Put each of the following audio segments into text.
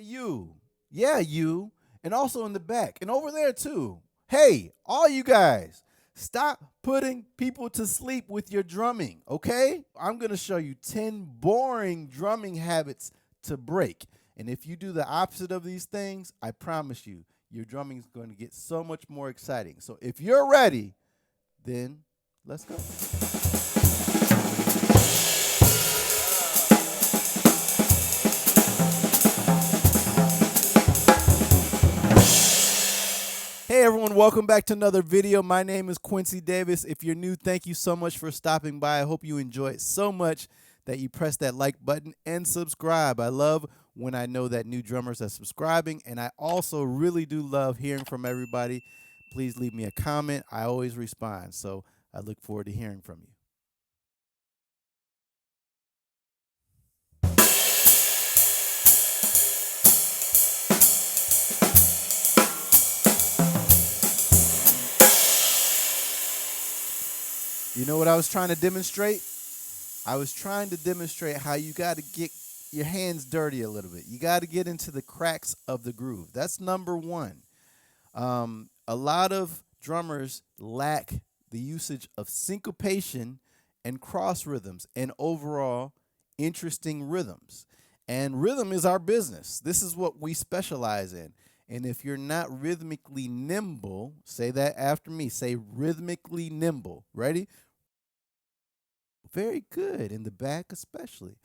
You. Yeah, you. And also in the back. And over there too. Hey, all you guys, stop putting people to sleep with your drumming, okay? I'm going to show you 10 boring drumming habits to break. And if you do the opposite of these things, I promise you, your drumming is going to get so much more exciting. So if you're ready, then let's go. Hey everyone, welcome back to another video. My name is Quincy Davis. If you're new, thank you so much for stopping by. I hope you enjoy it so much that you press that like button and subscribe. I love when I know that new drummers are subscribing, and I also really do love hearing from everybody. Please leave me a comment. I always respond, so I look forward to hearing from you. You know what I was trying to demonstrate? I was trying to demonstrate how you got to get your hands dirty a little bit. You got to get into the cracks of the groove. That's number one. A lot of drummers lack the usage of syncopation and cross rhythms and overall interesting rhythms. And rhythm is our business. This is what we specialize in. And if you're not rhythmically nimble, say that after me. Say rhythmically nimble. Ready? Very good. In the back especially.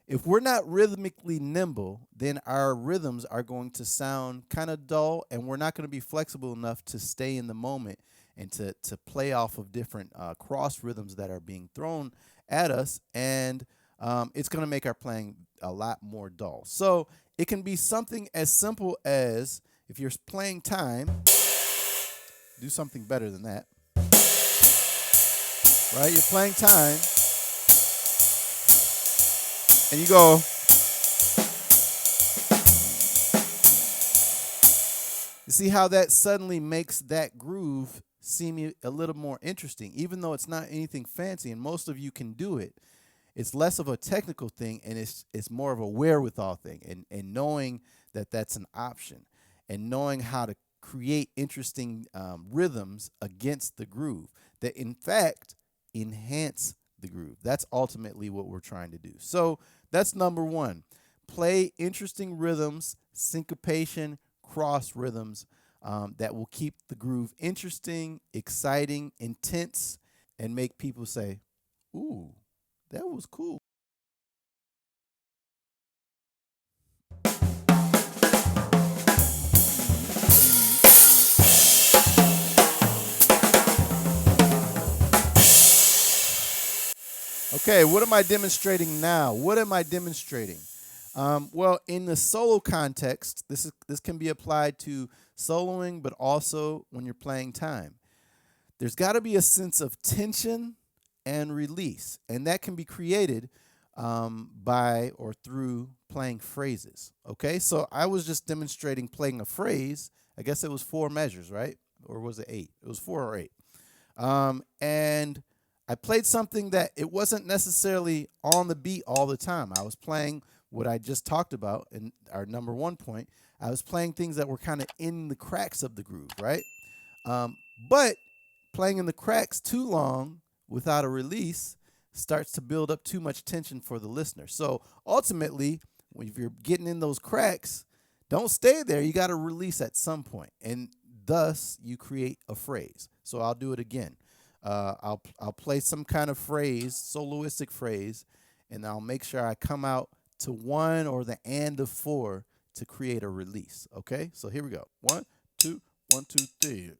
If we're not rhythmically nimble, then our rhythms are going to sound kind of dull, and we're not going to be flexible enough to stay in the moment and to play off of different cross rhythms that are being thrown at us, and it's going to make our playing a lot more dull. So it can be something as simple as, if you're playing time, do something better than that. Right? You're playing time, and you go. You see how that suddenly makes that groove seem a little more interesting, even though it's not anything fancy, and most of you can do it. It's less of a technical thing, and it's more of a wherewithal thing, and knowing that that's an option, and knowing how to create interesting rhythms against the groove that, in fact, enhance the groove. That's ultimately what we're trying to do. So that's number one. Play interesting rhythms, syncopation, cross rhythms that will keep the groove interesting, exciting, intense, and make people say, ooh, that was cool. Okay, what am I demonstrating now? What am I demonstrating? Well, in the solo context, this can be applied to soloing, but also when you're playing time. There's got to be a sense of tension and release, and that can be created by or through playing phrases. Okay, so I was just demonstrating playing a phrase. I guess it was 4 measures, right? Or was it 8? It was 4 or 8. And I played something that it wasn't necessarily on the beat all the time. I was playing what I just talked about in our number 1 point. I was playing things that were kind of in the cracks of the groove, right? But playing in the cracks too long without a release starts to build up too much tension for the listener. So ultimately, if you're getting in those cracks, don't stay there. You got to release at some point, and thus you create a phrase. So I'll do it again. I'll play some kind of phrase, soloistic phrase, and I'll make sure I come out to 1 or the and of 4 to create a release. Okay, so here we go. 1, 2, 1, 2, 3.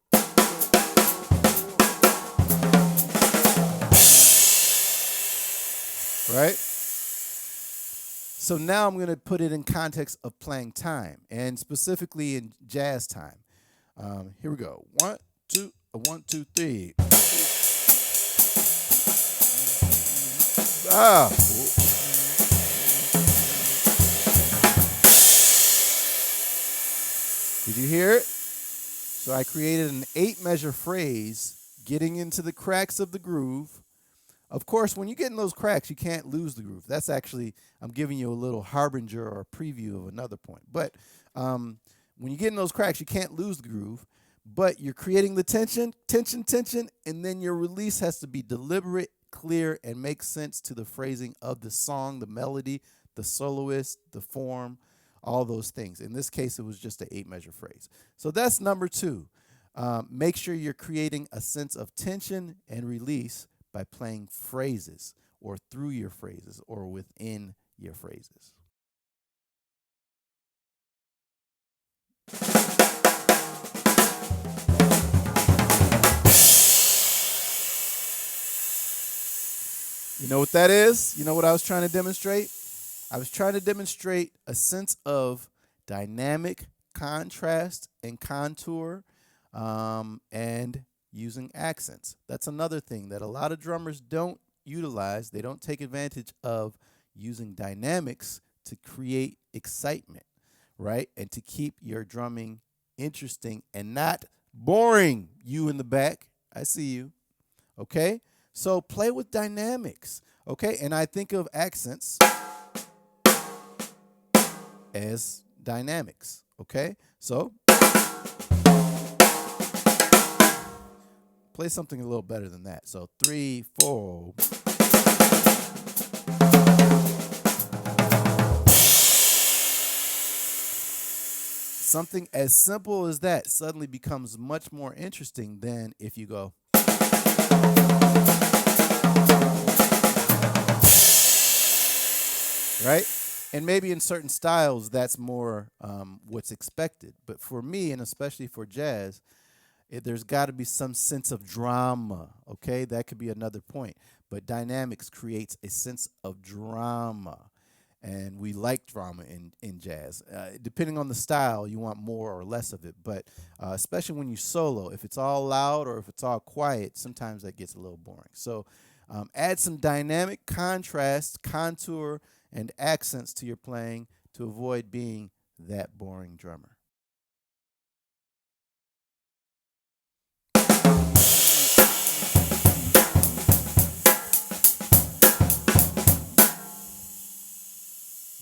Right? So now I'm going to put it in context of playing time, and specifically in jazz time. Here we go. 1, 2, 1, 2, 3. Ah. Did you hear it? So I created an 8-measure phrase, getting into the cracks of the groove, Of course, when you get in those cracks, you can't lose the groove. That's actually, I'm giving you a little harbinger or a preview of another point. But when you get in those cracks, you can't lose the groove, but you're creating the tension, and then your release has to be deliberate, clear, and make sense to the phrasing of the song, the melody, the soloist, the form, all those things. In this case, it was just an 8-measure phrase. So that's number 2. Make sure you're creating a sense of tension and release by playing phrases or through your phrases or within your phrases. You know what that is? You know what I was trying to demonstrate? I was trying to demonstrate a sense of dynamic contrast and contour, and using accents. That's another thing that a lot of drummers don't utilize. They don't take advantage of using dynamics to create excitement, right? And to keep your drumming interesting and not boring. You in the back, I see you. Okay? So play with dynamics. Okay? And I think of accents as dynamics. Okay? So play something a little better than that. So 3, 4. Something as simple as that suddenly becomes much more interesting than if you go. Right? And maybe in certain styles, that's more what's expected. But for me, and especially for jazz, there's got to be some sense of drama, okay? That could be another point. But dynamics creates a sense of drama. And we like drama in jazz. Depending on the style, you want more or less of it. But especially when you solo, if it's all loud or if it's all quiet, sometimes that gets a little boring. So add some dynamic contrast, contour, and accents to your playing to avoid being that boring drummer.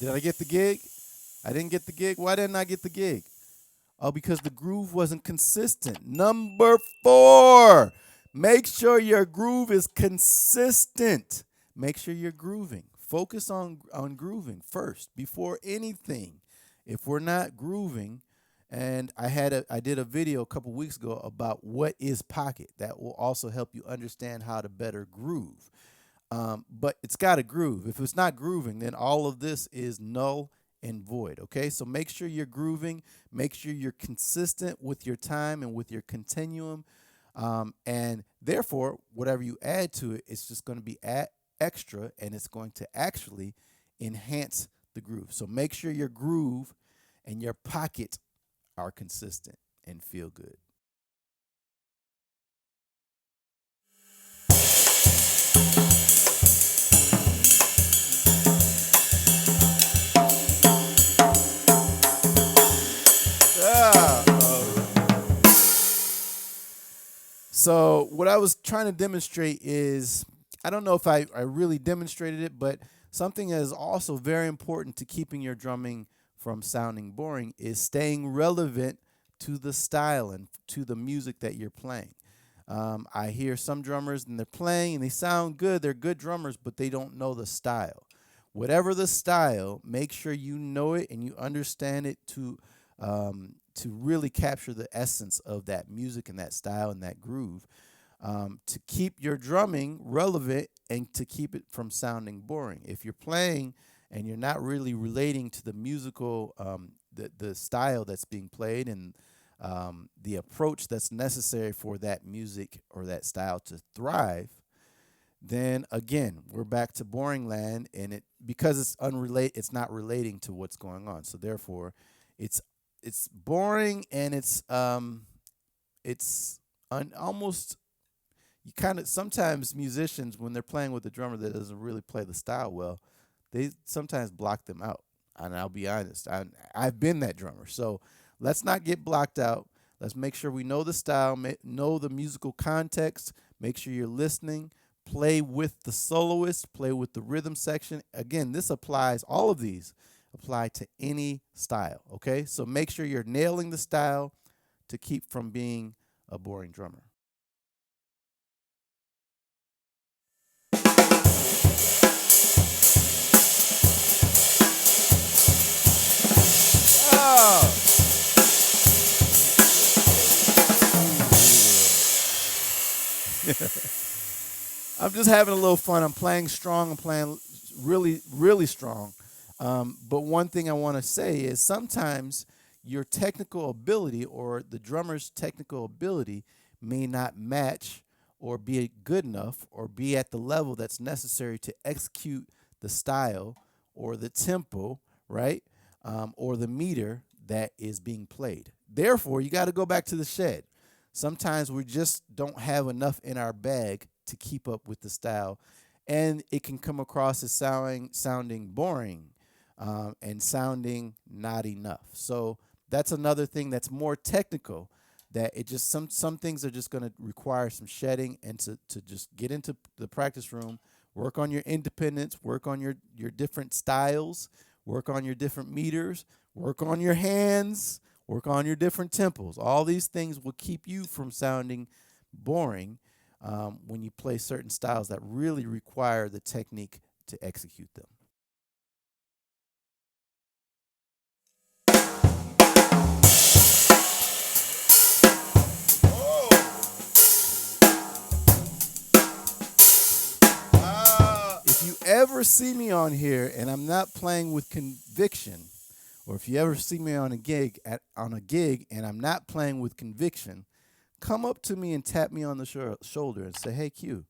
Did I get the gig? I didn't get the gig. Why didn't I get the gig? Oh, because the groove wasn't consistent. Number 4, make sure your groove is consistent. Make sure you're grooving. Focus on grooving first before anything. If we're not grooving, and I did a video a couple weeks ago about what is pocket. That will also help you understand how to better groove. But it's got to groove. If it's not grooving, then all of this is null and void. Okay, so make sure you're grooving. Make sure you're consistent with your time and with your continuum. And therefore, whatever you add to it, it's just going to be extra, and it's going to actually enhance the groove. So make sure your groove and your pocket are consistent and feel good. So what I was trying to demonstrate is, I don't know if I really demonstrated it, but something that is also very important to keeping your drumming from sounding boring is staying relevant to the style and to the music that you're playing. I hear some drummers and they're playing and they sound good. They're good drummers, but they don't know the style. Whatever the style, make sure you know it and you understand it to really capture the essence of that music and that style and that groove, to keep your drumming relevant and to keep it from sounding boring. If you're playing and you're not really relating to the musical, the style that's being played and the approach that's necessary for that music or that style to thrive, then again we're back to boring land, and because it's not relating to what's going on. So therefore, it's boring, and it's almost, you kind of, sometimes musicians, when they're playing with a drummer that doesn't really play the style well, they sometimes block them out. And I'll be honest, I've been that drummer. So let's not get blocked out. Let's make sure we know the style, know the musical context, make sure you're listening, play with the soloist, play with the rhythm section. Again, this applies, all of these apply to any style, okay? So make sure you're nailing the style to keep from being a boring drummer. Oh. I'm just having a little fun. I'm playing strong. I'm playing really, really strong. But one thing I want to say is sometimes your technical ability or the drummer's technical ability may not match or be good enough or be at the level that's necessary to execute the style or the tempo, right? Or the meter that is being played. Therefore, you got to go back to the shed. Sometimes we just don't have enough in our bag to keep up with the style, and it can come across as sounding boring and sounding not enough. So that's another thing that's more technical, that it just some things are just going to require some shedding and to just get into the practice room, work on your independence, work on your different styles, work on your different meters, work on your hands, work on your different tempos. All these things will keep you from sounding boring when you play certain styles that really require the technique to execute them. If you ever see me on here and I'm not playing with conviction, or if you ever see me on a gig and I'm not playing with conviction, come up to me and tap me on the shoulder and say, "Hey, Q,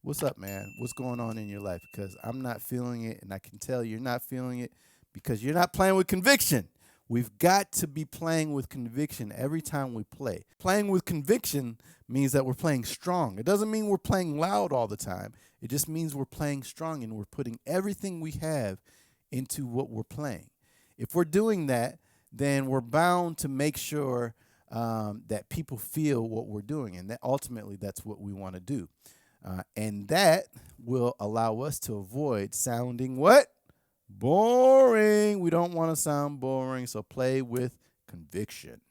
what's up, man? What's going on in your life?" Because I'm not feeling it, and I can tell you're not feeling it because you're not playing with conviction. We've got to be playing with conviction every time we play. Playing with conviction means that we're playing strong. It doesn't mean we're playing loud all the time. It just means we're playing strong and we're putting everything we have into what we're playing. If we're doing that, then we're bound to make sure that people feel what we're doing, and that ultimately that's what we want to do. And that will allow us to avoid sounding what? Boring. We don't want to sound boring, so play with conviction.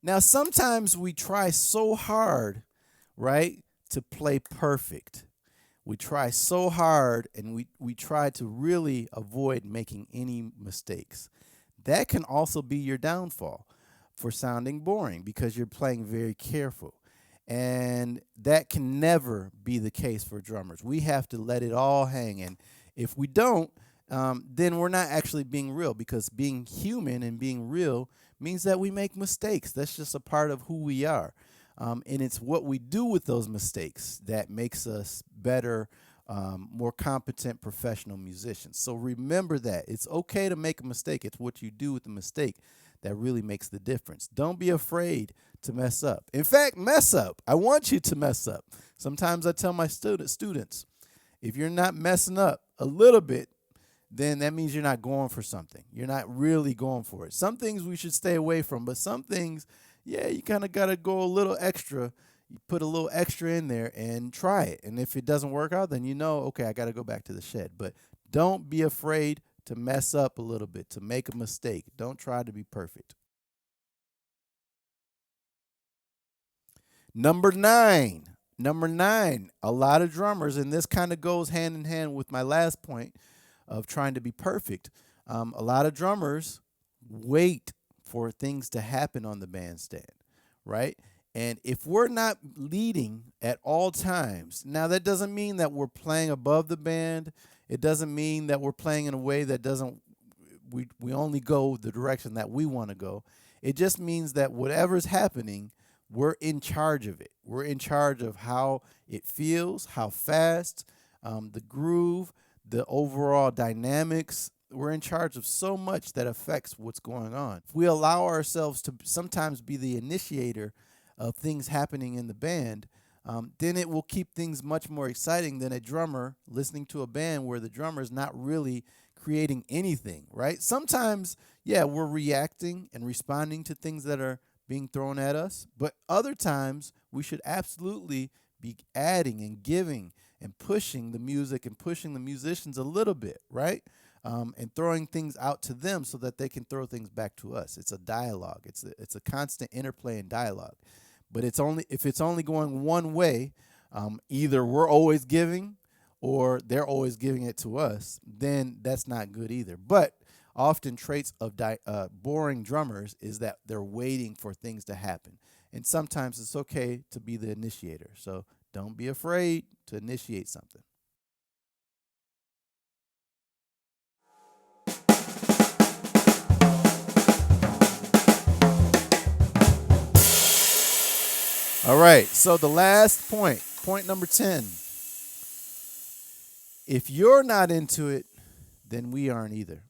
Now, sometimes we try so hard, right, to play perfect. We try so hard and we try to really avoid making any mistakes. That can also be your downfall for sounding boring because you're playing very careful. And that can never be the case for drummers. We have to let it all hang. And if we don't, then we're not actually being real, because being human and being real means that we make mistakes. That's just a part of who we are. And it's what we do with those mistakes that makes us better, more competent professional musicians. So remember that. It's okay to make a mistake. It's what you do with the mistake that really makes the difference. Don't be afraid to mess up. In fact, mess up. I want you to mess up. Sometimes I tell my students, if you're not messing up a little bit, then that means you're not going for something. You're not really going for it. Some things we should stay away from, but some things, yeah, you kind of got to go a little extra. You put a little extra in there and try it. And if it doesn't work out, then you know, okay, I got to go back to the shed. But don't be afraid to mess up a little bit, to make a mistake. Don't try to be perfect. Number nine, a lot of drummers, and this kind of goes hand in hand with my last point of trying to be perfect. A lot of drummers wait for things to happen on the bandstand, right? And if we're not leading at all times, now that doesn't mean that we're playing above the band. It doesn't mean that we're playing in a way that we only go the direction that we want to go. It just means that whatever's happening, we're in charge of it. We're in charge of how it feels, how fast, the groove, the overall dynamics. We're in charge of so much that affects what's going on. If we allow ourselves to sometimes be the initiator of things happening in the band, then it will keep things much more exciting than a drummer listening to a band where the drummer is not really creating anything, right? Sometimes, yeah, we're reacting and responding to things that are being thrown at us. But other times, we should absolutely be adding and giving and pushing the music and pushing the musicians a little bit, right? And throwing things out to them so that they can throw things back to us. It's a dialogue. It's a constant interplay and dialogue. But if it's only going one way, either we're always giving or they're always giving it to us, then that's not good either. But often traits of boring drummers is that they're waiting for things to happen. And sometimes it's okay to be the initiator. So don't be afraid to initiate something. All right, so the last point number 10. If you're not into it, then we aren't either.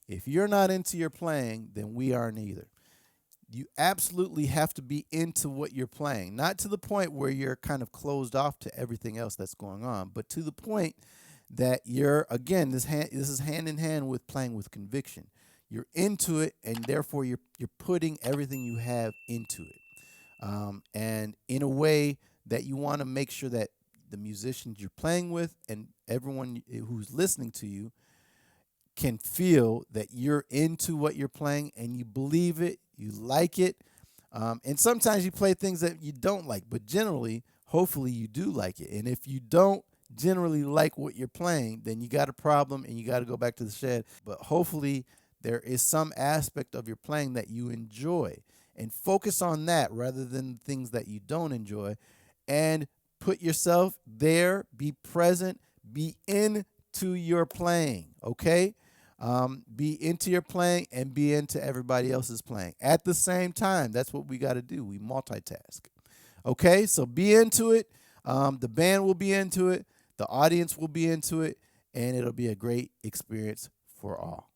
If you're not into your playing, then we aren't either. You absolutely have to be into what you're playing, not to the point where you're kind of closed off to everything else that's going on, but to the point that you're, again, this is hand in hand with playing with conviction. You're into it, and therefore you're putting everything you have into it. And in a way that you want to make sure that the musicians you're playing with and everyone who's listening to you can feel that you're into what you're playing and you believe it, you like it. And sometimes you play things that you don't like, but generally, hopefully you do like it. And if you don't generally like what you're playing, then you got a problem and you got to go back to the shed. But hopefully there is some aspect of your playing that you enjoy, and focus on that rather than things that you don't enjoy, and put yourself there, be present, be into your playing, okay? Be into your playing and be into everybody else's playing at the same time. That's what we got to do. We multitask. Okay, so be into it. The band will be into it. The audience will be into it. And it'll be a great experience for all.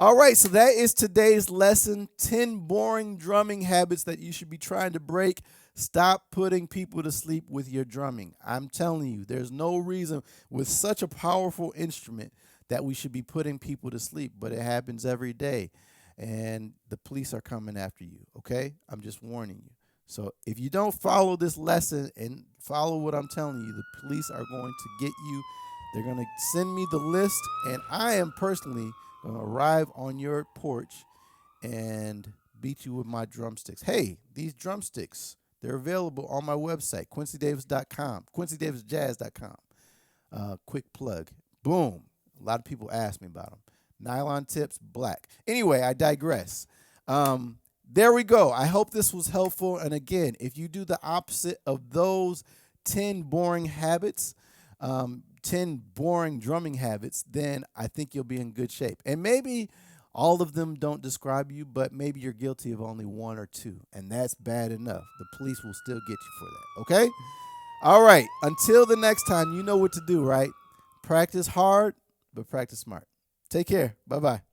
All right, so that is today's lesson, 10 boring drumming habits that you should be trying to break. Stop putting people to sleep with your drumming. I'm telling you, there's no reason with such a powerful instrument that we should be putting people to sleep, but it happens every day, and the police are coming after you, okay? I'm just warning you. So if you don't follow this lesson and follow what I'm telling you, the police are going to get you. They're going to send me the list, and I am personally going to arrive on your porch and beat you with my drumsticks. Hey, these drumsticks, they're available on my website, quincydavis.com, quincydavisjazz.com. Quick plug. Boom. A lot of people ask me about them. Nylon tips, black. Anyway, I digress. There we go. I hope this was helpful. And again, if you do the opposite of those 10 boring habits, 10 boring drumming habits, then I think you'll be in good shape. And maybe all of them don't describe you, but maybe you're guilty of only one or two, and that's bad enough. The police will still get you for that, okay? All right, until the next time, you know what to do, right? Practice hard, but practice smart. Take care. Bye-bye.